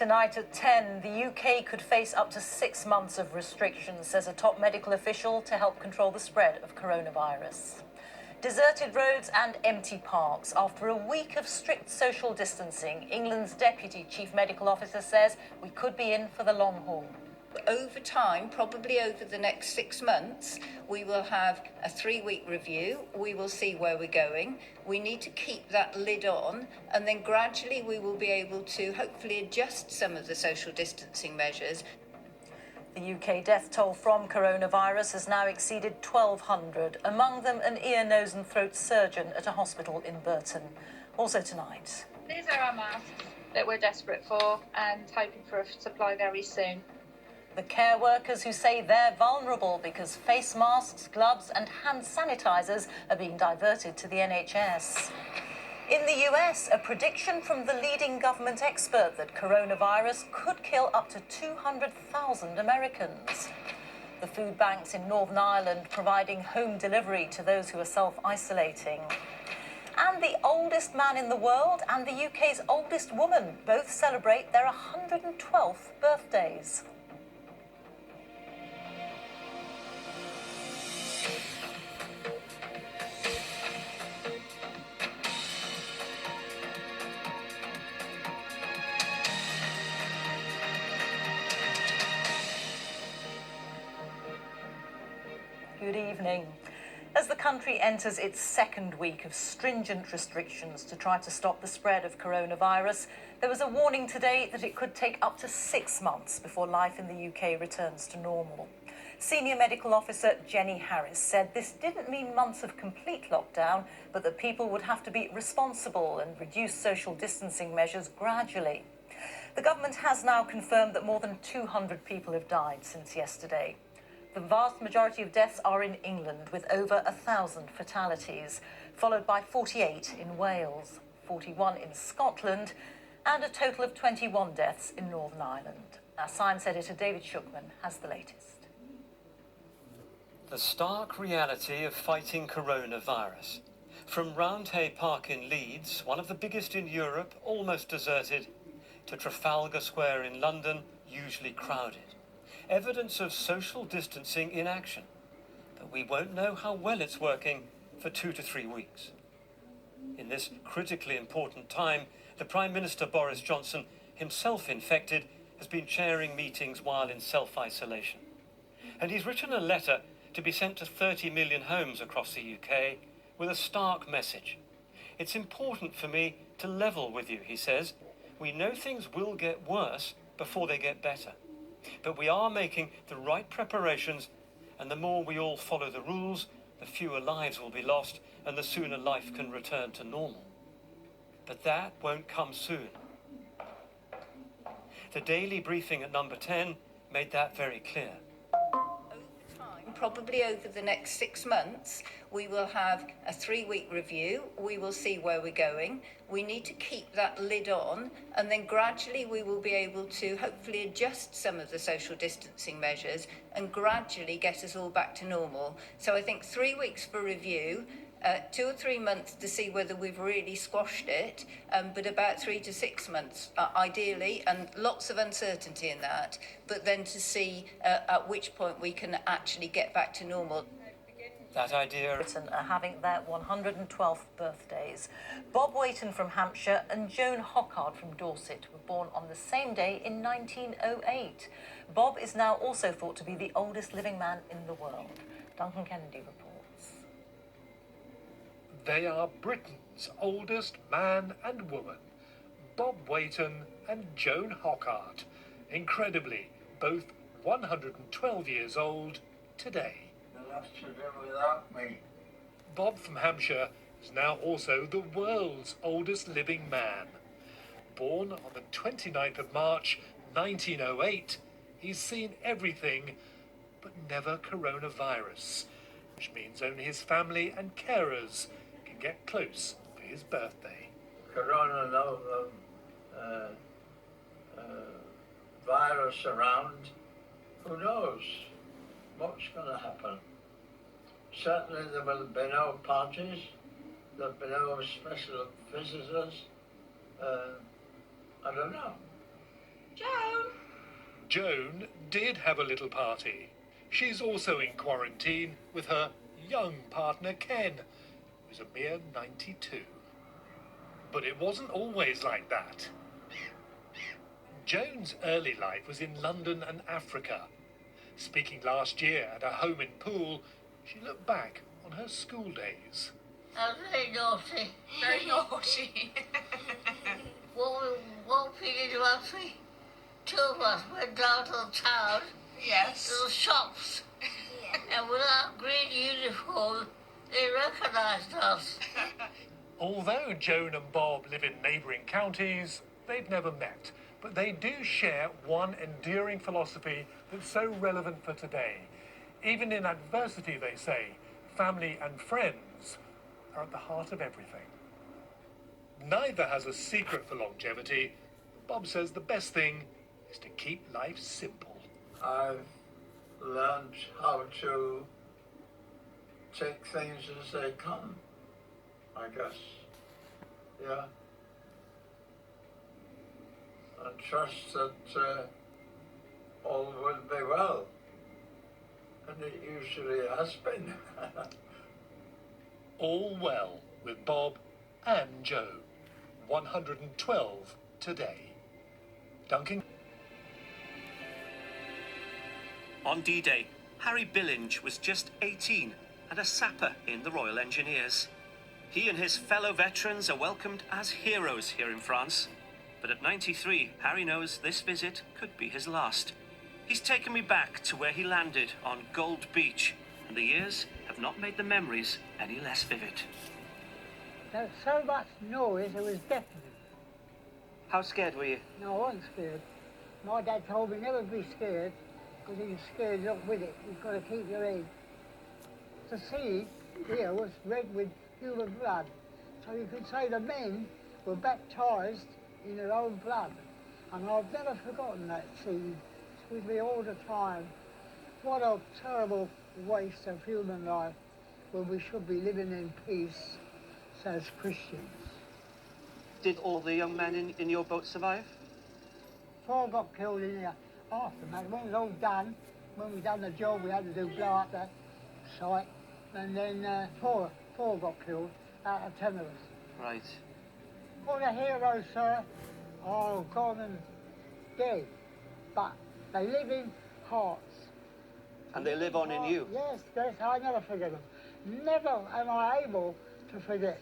Tonight at 10, the UK could face up to 6 months of restrictions, says a top medical official, to help control the spread of coronavirus. Deserted roads and empty parks. After a week of strict social distancing, England's Deputy Chief Medical Officer says we could be in for the long haul. Over time, probably over the next 6 months, we will have a 3-week review. We will see where we're going. We need to keep that lid on, and then gradually we will be able to hopefully adjust some of the social distancing measures. The UK death toll from coronavirus has now exceeded 1,200, among them an ear, nose and throat surgeon at a hospital in Burton. Also tonight. These are our masks that we're desperate for and hoping for a supply very soon. The care workers who say they're vulnerable because face masks, gloves and hand sanitizers are being diverted to the NHS. In the US, a prediction from the leading government expert that coronavirus could kill up to 200,000 Americans. The food banks in Northern Ireland providing home delivery to those who are self-isolating. And the oldest man in the world and the UK's oldest woman both celebrate their 112th birthdays. Good evening. As the country enters its second week of stringent restrictions to try to stop the spread of coronavirus, there was a warning today that it could take up to 6 months before life in the UK returns to normal. Senior Medical Officer Jenny Harris said this didn't mean months of complete lockdown, but that people would have to be responsible and reduce social distancing measures gradually. The government has now confirmed that more than 200 people have died since yesterday. The vast majority of deaths are in England, with over 1,000 fatalities, followed by 48 in Wales, 41 in Scotland, and a total of 21 deaths in Northern Ireland. Our science editor David Shookman has the latest. The stark reality of fighting coronavirus. From Roundhay Park in Leeds, one of the biggest in Europe, almost deserted, to Trafalgar Square in London, usually crowded. Evidence of social distancing in action, but we won't know how well it's working for 2 to 3 weeks. In this critically important time, the Prime Minister Boris Johnson, himself infected, has been chairing meetings while in self-isolation. And he's written a letter to be sent to 30 million homes across the UK with a stark message. It's important for me to level with you, he says. We know things will get worse before they get better. But we are making the right preparations, and the more we all follow the rules, the fewer lives will be lost, and the sooner life can return to normal. But that won't come soon. The daily briefing at Number 10 made that very clear. Probably over the next 6 months, we will have a 3-week review. We will see where we're going. We need to keep that lid on, and then gradually we will be able to hopefully adjust some of the social distancing measures and gradually get us all back to normal. So I think 3 weeks for review, 2 or 3 months to see whether we've really squashed it, but about 3 to 6 months, ideally, and lots of uncertainty in that, but then to see at which point we can actually get back to normal. That idea. Britain are having their 112th birthdays. Bob Wayton from Hampshire and Joan Hockard from Dorset were born on the same day in 1908. Bob is now also thought to be the oldest living man in the world. Duncan Kennedy reports. They are Britain's oldest man and woman, Bob Wayton and Joan Hockard. Incredibly, both 112 years old today. Bob from Hampshire is now also the world's oldest living man. Born on the 29th of March 1908, he's seen everything but never coronavirus, which means only his family and carers can get close for his birthday. Corona, no virus around. Who knows what's going to happen? Certainly there will be no parties, there will be no special visitors. I don't know. Joan! Joan did have a little party. She's also in quarantine with her young partner Ken, who's a mere 92. But it wasn't always like that. Joan's early life was in London and Africa. Speaking last year at her home in Poole, she looked back on her school days. I was very naughty. Very naughty. What we did was two of us went down to the town, Yes. to the shops, and with our green uniform, they recognised us. Although Joan and Bob live in neighbouring counties, they've never met. But they do share one enduring philosophy that's so relevant for today. Even in adversity, they say, family and friends are at the heart of everything. Neither has a secret for longevity. Bob says the best thing is to keep life simple. I've learned how to take things as they come, I guess. Yeah. And trust that all will be well. And it usually has been. All well with Bob and Joe. 112 today. Duncan. On D-Day, Harry Billinge was just 18 and a sapper in the Royal Engineers. He and his fellow veterans are welcomed as heroes here in France. But at 93, Harry knows this visit could be his last. He's taken me back to where he landed on Gold Beach, and the years have not made the memories any less vivid. There was so much noise, it was deafening. How scared were you? No, I wasn't scared. My dad told me never to be scared, because if you're scared, you're not with it. You've got to keep your head. The sea here was red with human blood, so you could say the men were baptised in their own blood. And I've never forgotten that scene. It's with me all the time. What a terrible waste of human life when we should be living in peace as Christians. Did all the young men in your boat survive? 4 got killed in here aftermath. When it was all done, when we done the job, we had to do blow up that site, and then 4 got killed out of 10 of us. Right. All the heroes, sir, are gone and dead, but they live in hearts. And they live on in you? Yes, yes, I never forget them. Never am I able to forget.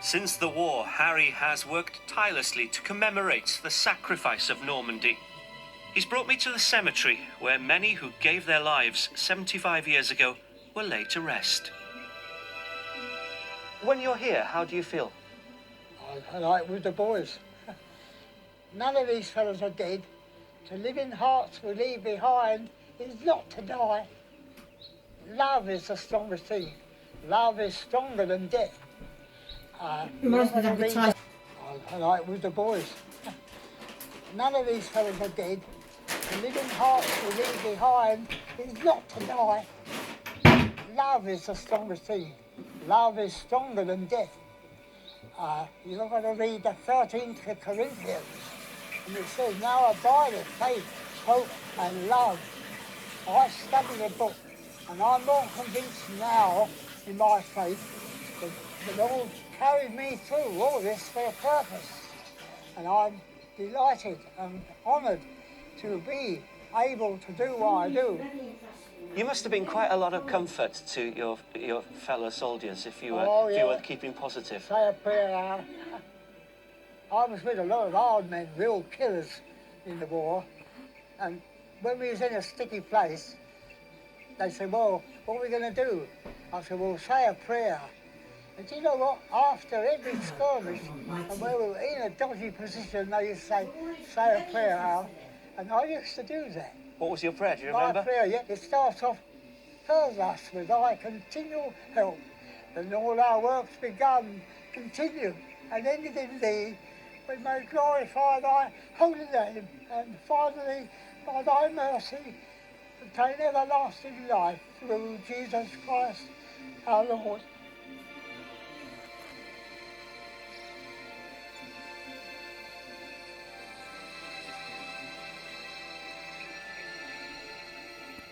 Since the war, Harry has worked tirelessly to commemorate the sacrifice of Normandy. He's brought me to the cemetery where many who gave their lives 75 years ago were laid to rest. When you're here, how do you feel? I like with the boys. None of these fellas are dead. To live in hearts we leave behind is not to die. Love is the strongest thing. Love is stronger than death. I like with the boys. None of these fellas are dead. To live in hearts we leave behind is not to die. Love is the strongest thing. Love is stronger than death. You're going to read the 13th Corinthians, and it says, now abideth faith, hope and love. I study the book, and I'm more convinced now in my faith that the Lord carried me through all this for a purpose. And I'm delighted and honoured to be able to do what I do. You must have been quite a lot of comfort to your fellow soldiers if you were keeping positive. Say a prayer. I was with a lot of hard men, real killers in the war, and when we was in a sticky place, they said, well, what are we going to do? I said, well, say a prayer. And do you know what? After every skirmish, and when we were in a dodgy position, they used to say a prayer out, and I used to do that. What was your prayer? Do you remember? My prayer, yeah, it starts off, fills us with thy continual help, and all our works begun continue, and ended in thee. We may glorify thy holy name, and finally, by thy mercy, obtain everlasting life through Jesus Christ our Lord.